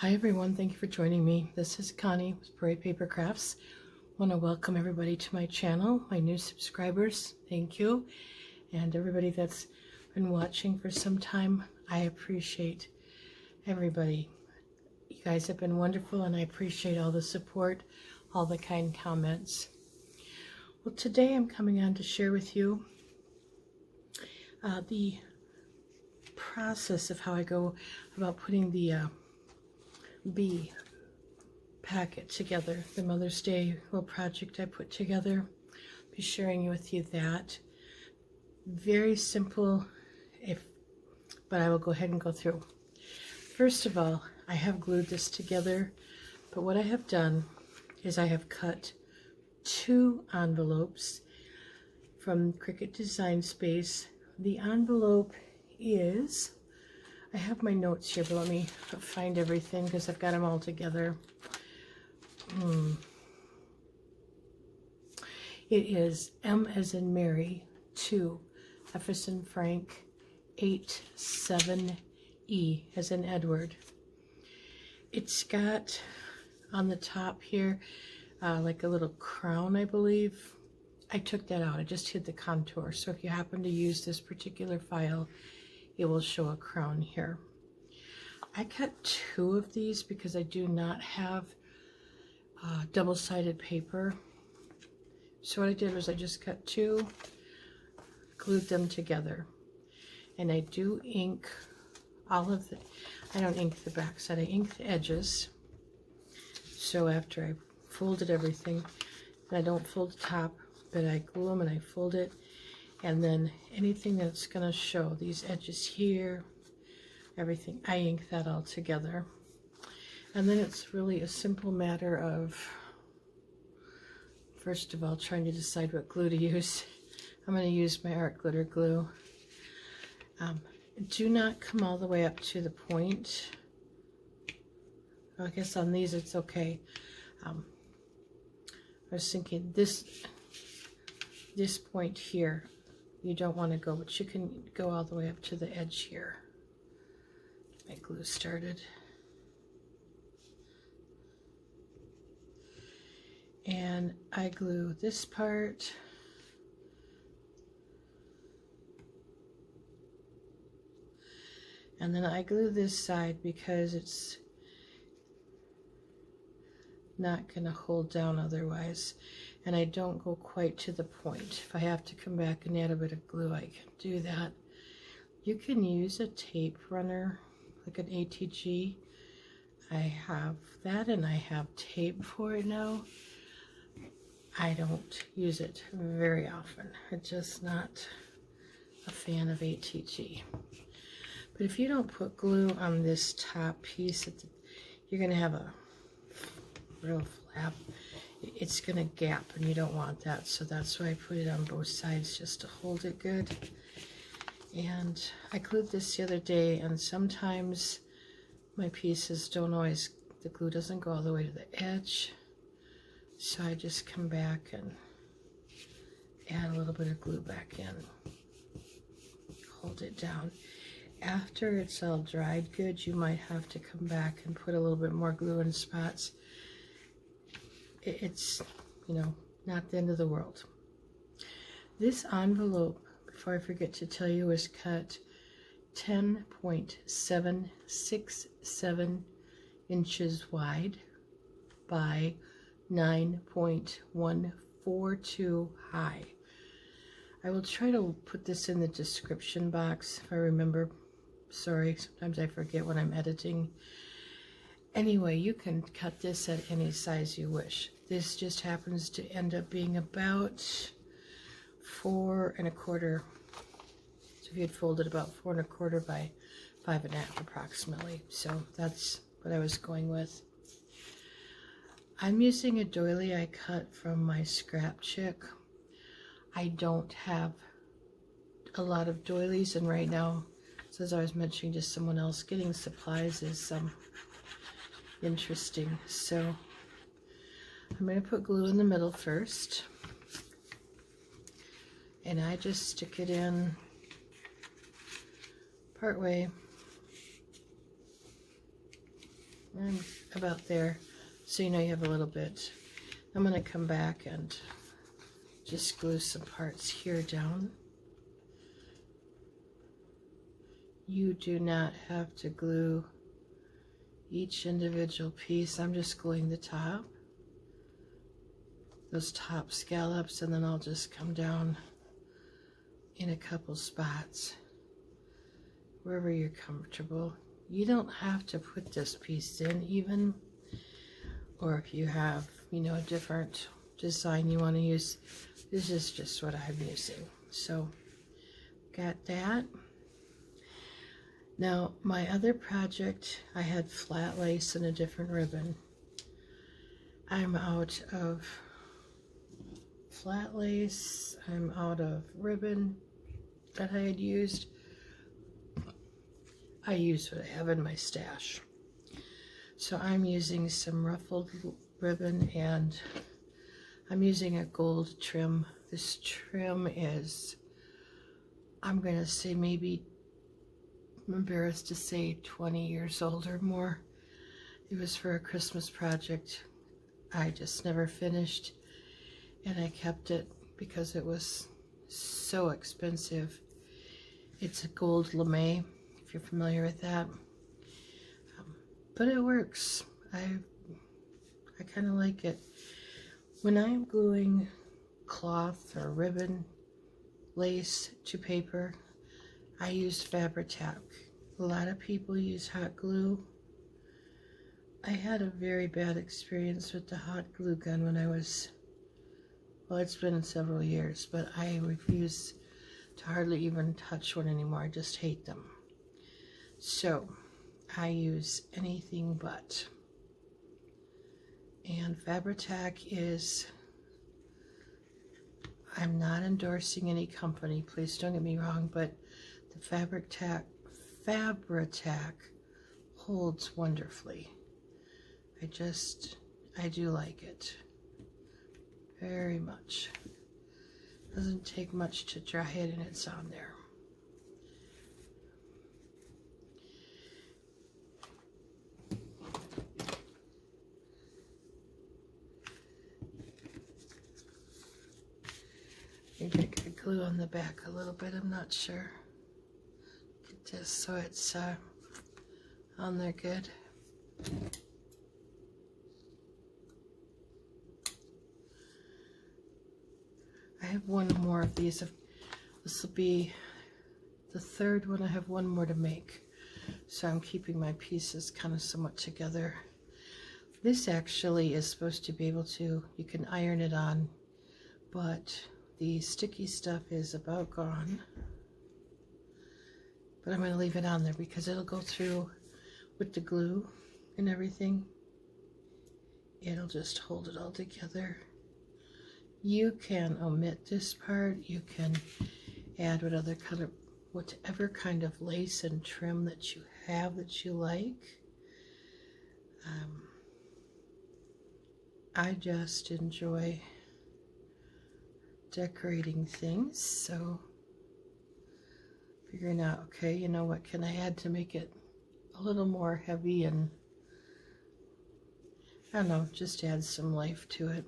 Hi everyone, thank you for joining me. This is Connie with Parade Paper Crafts. I want to welcome everybody to my channel, my new subscribers, thank you. And everybody that's been watching for some time, I appreciate everybody. You guys have been wonderful and I appreciate all the support, all the kind comments. Well, today I'm coming on to share with you the process of how I go about putting the bee packet together, the Mother's Day little project I put together. I'll be sharing with you that. Very simple, but I will go ahead and go through. First of all, I have glued this together, but what I have done is I have cut 2 envelopes from Cricut Design Space. The envelope is, I have my notes here, but let me find everything because I've got them all together. It is M as in Mary, 2, F as in Frank, 8, 7, E as in Edward. It's got on the top here like a little crown, I believe. I took that out. I just hid the contour. So if you happen to use this particular file, it will show a crown here. I cut 2 of these because I do not have double-sided paper. So what I did was I just cut 2, glued them together. And I do ink all of the, I don't ink the back side, I ink the edges. So after I folded everything, and I don't fold the top, but I glue them and I fold it. And then anything that's going to show, these edges here, everything, I ink that all together. And then it's really a simple matter of, first of all, trying to decide what glue to use. I'm going to use my art glitter glue. Do not come all the way up to the point. I guess on these it's okay. I was thinking this point here, you don't want to go, but you can go all the way up to the edge here. Get my glue started. And I glue this part. And then I glue this side because it's not going to hold down otherwise. And I don't go quite to the point. If I have to come back and add a bit of glue, I can do that. You can use a tape runner, like an ATG. I have that and I have tape for it now. I don't use it very often. I'm just not a fan of ATG. But if you don't put glue on this top piece, you're going to have a real flap. It's going to gap and you don't want that. So that's why I put it on both sides just to hold it good. And I glued this the other day, and sometimes my pieces don't always, the glue doesn't go all the way to the edge. So I just come back and add a little bit of glue back in. Hold it down. After it's all dried good, you might have to come back and put a little bit more glue in spots. It's, you know, not the end of the world. This envelope, before I forget to tell you, was cut 10.767 inches wide by 9.142 high. I will try to put this in the description box if I remember. Sorry, sometimes I forget when I'm editing. Anyway, you can cut this at any size you wish. This just happens to end up being about 4 1/4. So if you had folded about 4 1/4 by 5 1/2 approximately. So that's what I was going with. I'm using a doily I cut from my scrap chick. I don't have a lot of doilies, and right now, so as I was mentioning to someone else, getting supplies is interesting. So I'm going to put glue in the middle first, and I just stick it in part way I'm about there, so you know you have a little bit. I'm going to come back and just glue some parts here down. You do not have to glue each individual piece. I'm just gluing the top, those top scallops, and then I'll just come down in a couple spots wherever you're comfortable. You don't have to put this piece in even, or if you have, you know, a different design you want to use. This is just what I'm using. So got that. Now my other project, I had flat lace and a different ribbon. I'm out of flat lace, I'm out of ribbon that I had used. I use what I have in my stash. So I'm using some ruffled ribbon, and I'm using a gold trim. This trim is, I'm gonna say maybe, I'm embarrassed to say 20 years old or more. It was for a Christmas project I just never finished, and I kept it because it was so expensive. It's a gold lame, if you're familiar with that. But it works. I kind of like it. When I'm gluing cloth or ribbon, lace to paper, I use Fabri-Tac. A lot of people use hot glue. I had a very bad experience with the hot glue gun when I was, well, it's been several years, but I refuse to hardly even touch one anymore. I just hate them. So I use anything but. And Fabri-Tac is, I'm not endorsing any company, please don't get me wrong, but the Fabri-Tac holds wonderfully. I do like it very much. Doesn't take much to dry it and it's on there. Maybe I could glue on the back a little bit, I'm not sure. Just so it's on there good. I have one more of these. This will be the third one. I have one more to make. So I'm keeping my pieces kind of somewhat together. This actually is supposed to be able to, you can iron it on, but the sticky stuff is about gone. But I'm going to leave it on there because it'll go through with the glue and everything. It'll just hold it all together. You can omit this part. You can add whatever kind of lace and trim that you have that you like. I just enjoy decorating things, so figuring out, okay, you know, what can I add to make it a little more heavy and, I don't know, just add some life to it.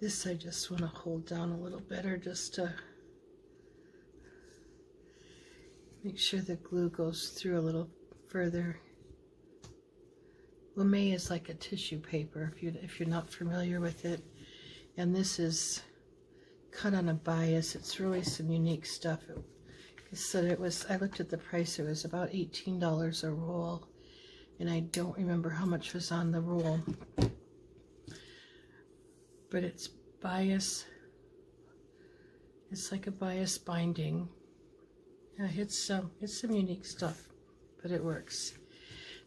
This I just want to hold down a little better just to make sure the glue goes through a little further. Lame is like a tissue paper if you're not familiar with it, and this is cut on a bias. It's really some unique stuff. I looked at the price, it was about $18 a roll, and I don't remember how much was on the roll. But it's bias. It's like a bias binding. Yeah, it's some unique stuff, but it works.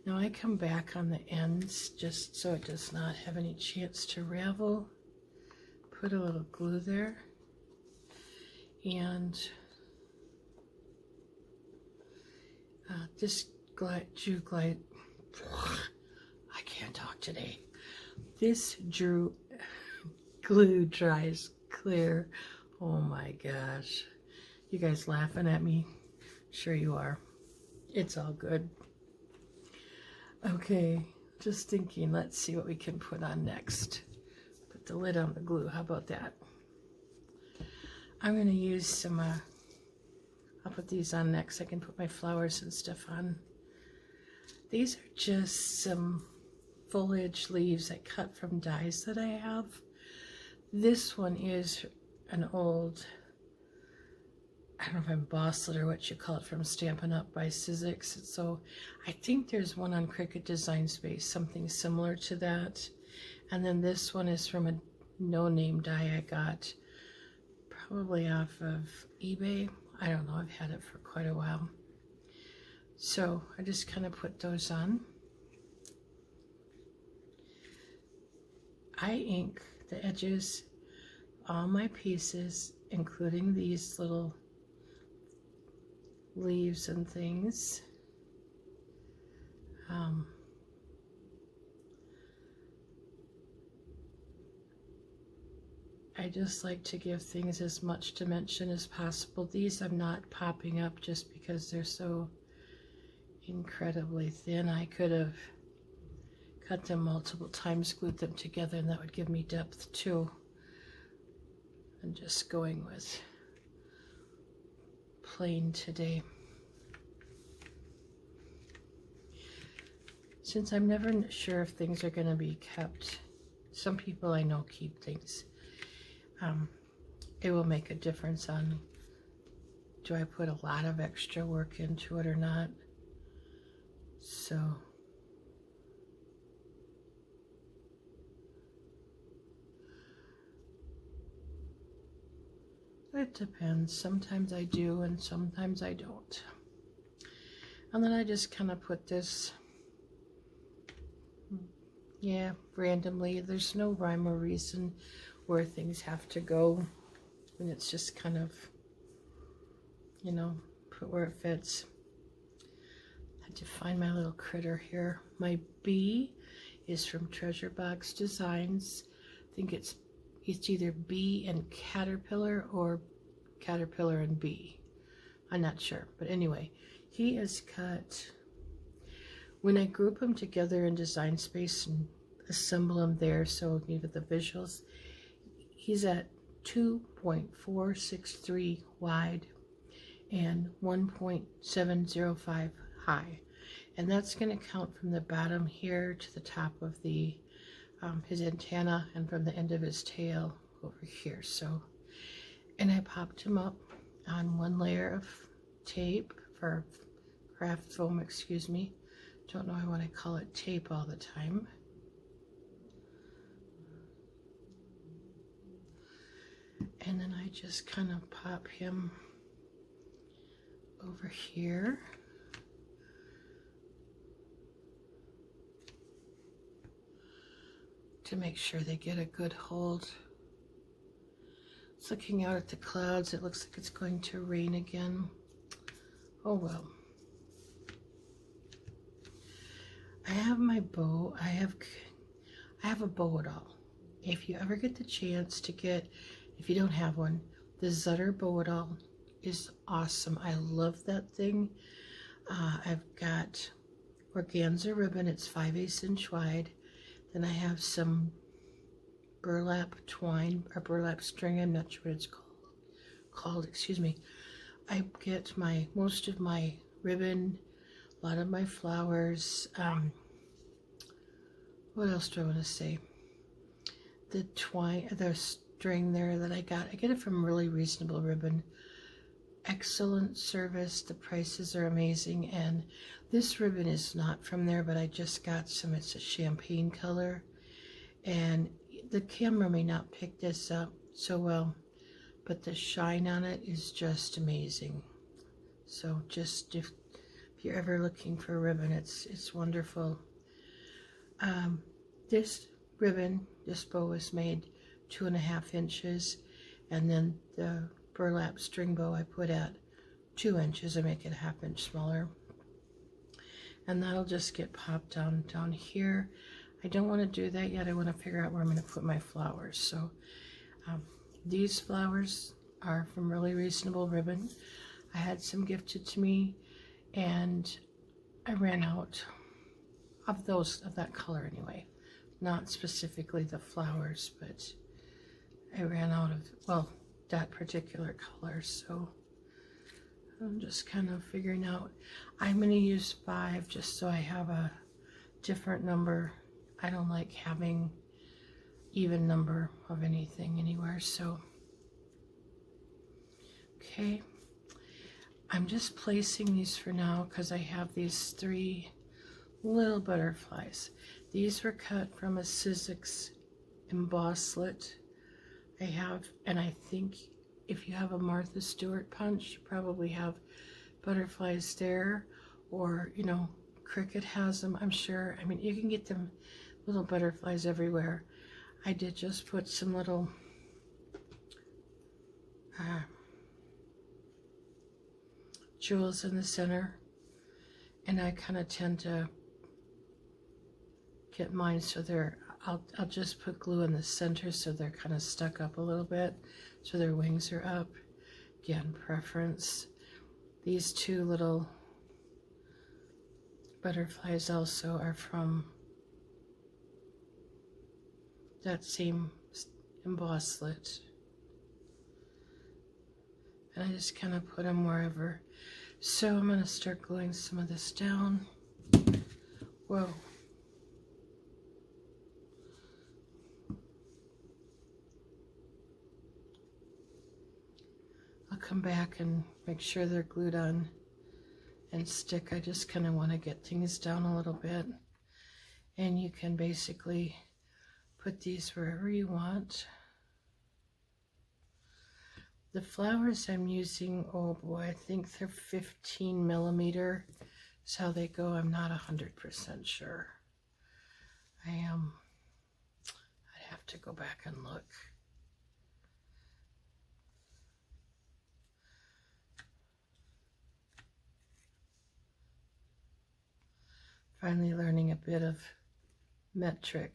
Now I come back on the ends just so it does not have any chance to ravel. Put a little glue there, and this glue. I can't talk today. This glue dries clear. Oh my gosh. You guys laughing at me? Sure you are. It's all good. Okay, just thinking, let's see what we can put on next. Put the lid on the glue, how about that? I'm going to use some, I'll put these on next. I can put my flowers and stuff on. These are just some foliage leaves I cut from dies that I have. This one is an old, I don't know if I'm embossed or what you call it, from Stampin' Up! By Sizzix. So I think there's one on Cricut Design Space, something similar to that. And then this one is from a no-name die I got probably off of eBay. I don't know, I've had it for quite a while. So I just kind of put those on. I ink the edges, all my pieces, including these little leaves and things. I just like to give things as much dimension as possible. These I'm not popping up just because they're so incredibly thin. I could have cut them multiple times, glued them together, and that would give me depth too. I'm just going with plain today. Since I'm never sure if things are going to be kept, some people I know keep things. It will make a difference on, do I put a lot of extra work into it or not? So it depends. Sometimes I do and sometimes I don't. And then I just kind of put this, yeah, randomly. There's no rhyme or reason where things have to go. And it's just kind of, you know, put where it fits. I had to find my little critter here. My bee is from Treasure Box Designs. I think it's either bee and caterpillar or caterpillar and bee. I'm not sure, but anyway, he is cut. When I group them together in Design Space and assemble them there, so you get the visuals, he's at 2.463 wide and 1.705 high, and that's going to count from the bottom here to the top of the his antenna, and from the end of his tail over here. So, and I popped him up on one layer of tape, for craft foam, excuse me. Don't know why I call it tape all the time. And then I just kind of pop him over here. To make sure they get a good hold. It's looking out at the clouds. It looks like it's going to rain again. Oh well. I have my bow. I have a bow at all. If you ever get the chance to get, if you don't have one, the Zutter bow at all is awesome. I love that thing. I've got organza ribbon. It's 5/8 inch wide. Then I have some burlap twine or burlap string. I'm not sure what it's called. Excuse me. I get most of my ribbon, a lot of my flowers. What else do I want to say? The twine, the string there that I get it from Really Reasonable Ribbon. Excellent service. The prices are amazing, and this ribbon is not from there, but I just got some. It's a champagne color, and the camera may not pick this up so well, but the shine on it is just amazing. So just if you're ever looking for a ribbon, it's wonderful. This ribbon, this bow was made 2.5 inches, and then the burlap string bow I put at 2 inches. I make it a 1/2 inch smaller, and that'll just get popped down here. I don't want to do that yet. I want to figure out where I'm going to put my flowers. So these flowers are from Really Reasonable Ribbon. I had some gifted to me, and I ran out of that color anyway. Not specifically the flowers, but I ran out of, well, that particular color. So I'm just kind of figuring out. I'm going to use 5 just so I have a different number. I don't like having even number of anything anywhere. So, okay. I'm just placing these for now because I have these 3 little butterflies. These were cut from a Sizzix embosslet I have, and I think if you have a Martha Stewart punch, you probably have butterflies there, or, you know, Cricut has them, I'm sure. I mean, you can get them little butterflies everywhere. I did just put some little jewels in the center, and I kind of tend to get mine so they're, I'll just put glue in the center so they're kind of stuck up a little bit, so their wings are up. Again, preference. These 2 little butterflies also are from that same embosslet. And I just kind of put them wherever. So I'm going to start gluing some of this down. Whoa. I'll come back and make sure they're glued on and stick. I just kind of want to get things down a little bit. And you can basically put these wherever you want. The flowers I'm using, oh boy, I think they're 15 millimeter. That's how they go. I'm not 100% sure. I'd have to go back and look. Finally learning a bit of metric.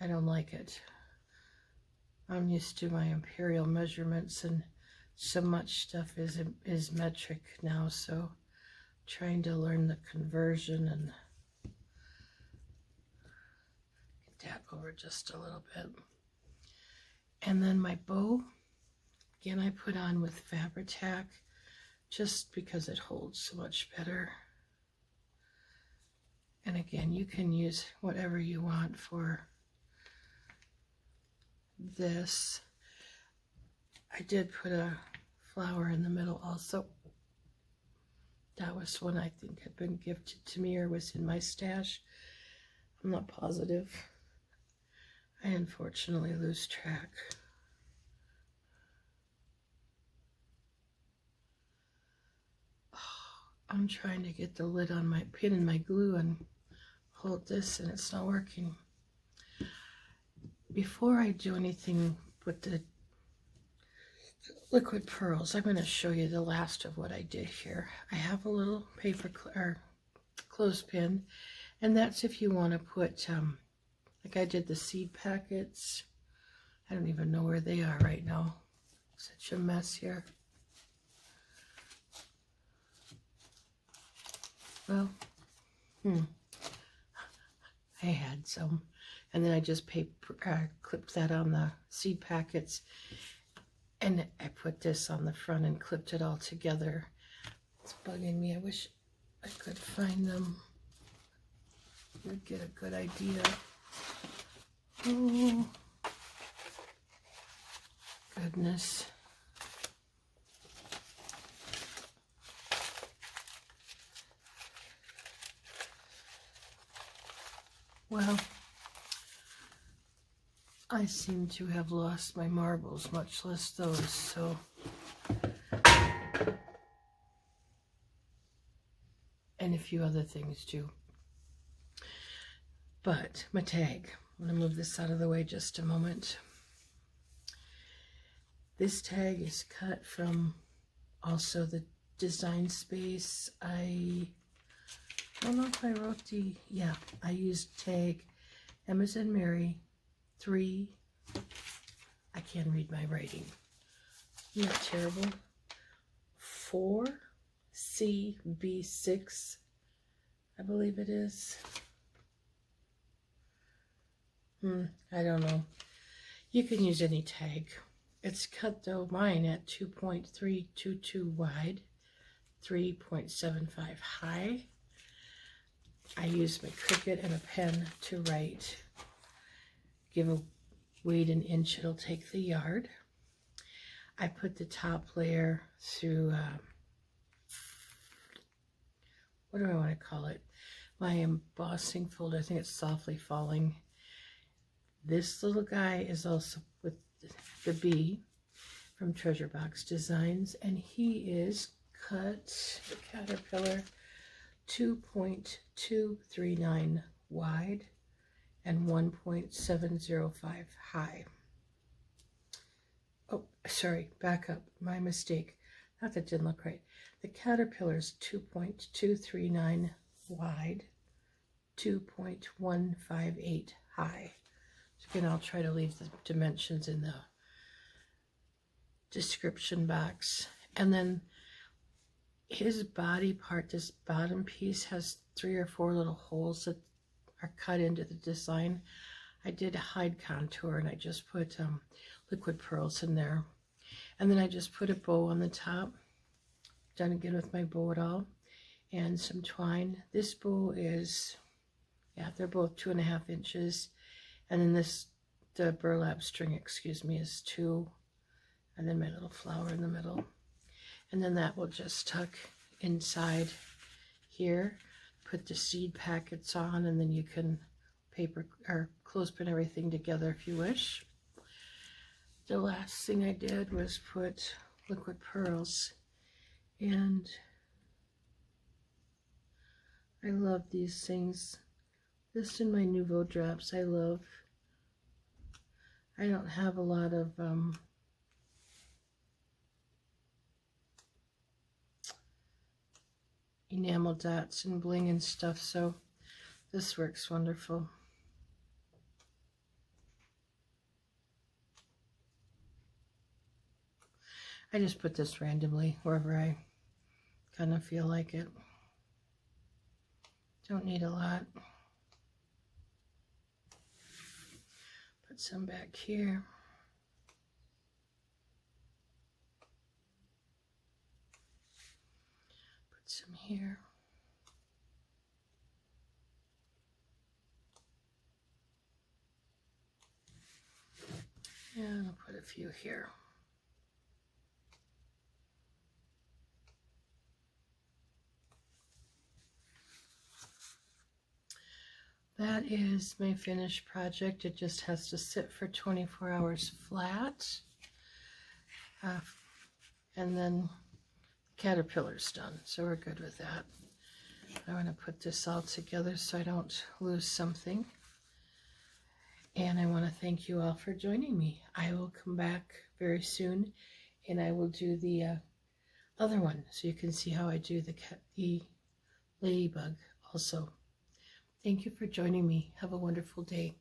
I don't like it. I'm used to my imperial measurements, and so much stuff is metric now, so trying to learn the conversion and get that over just a little bit. And then my bow, again, I put on with Fabri-Tac just because it holds so much better. And again, you can use whatever you want for this. I did put a flower in the middle also. That was one I think had been gifted to me or was in my stash. I'm not positive. I unfortunately lose track. I'm trying to get the lid on my pin and my glue and hold this, and it's not working. Before I do anything with the liquid pearls, I'm going to show you the last of what I did here. I have a little paper or clothespin, and that's if you want to put, like I did the seed packets. I don't even know where they are right now. Such a mess here. Well, I had some, and then I just clipped that on the seed packets, and I put this on the front and clipped it all together. It's bugging me. I wish I could find them. You'd get a good idea. Oh, goodness. Well, I seem to have lost my marbles, much less those, so. And a few other things too. But my tag, I'm going to move this out of the way just a moment. This tag is cut from also the Design Space. I don't know if I wrote I used tag Amazon Mary 3. I can't read my writing. Isn't that terrible? 4CB6, I believe it is. I don't know. You can use any tag. It's cut though, mine at 2.322 wide, 3.75 high. I use my Cricut and a pen to write. Give a weight an inch, it'll take the yard. I put the top layer through, what do I want to call it? My embossing folder. I think it's Softly Falling. This little guy is also with the bee from Treasure Box Designs, and he is cut, the caterpillar, 2.239 wide and 1.705 high. Oh, sorry, back up, my mistake. That didn't look right. The caterpillar is 2.239 wide, 2.158 high. So again, I'll try to leave the dimensions in the description box. And then his body part, this bottom piece, has 3 or 4 little holes that are cut into the design. I did a hide contour and I just put liquid pearls in there. And then I just put a bow on the top. Done again with my bow at all. And some twine. This bow is, yeah, they're both 2.5 inches. And then the burlap string, excuse me, is 2. And then my little flower in the middle. And then that will just tuck inside here. Put the seed packets on, and then you can paper or clothespin everything together if you wish. The last thing I did was put liquid pearls, and I love these things. This and my Nouveau drops I love. I don't have a lot of enamel dots and bling and stuff, so this works wonderful. I just put this randomly wherever I kind of feel like it. Don't need a lot. Put some back here. Put some here. And I'll put a few here. That is my finished project. It just has to sit for 24 hours flat. And then caterpillar's done, so we're good with that. I want to put this all together so I don't lose something. And I want to thank you all for joining me. I will come back very soon and I will do the other one so you can see how I do the ladybug also. Thank you for joining me. Have a wonderful day.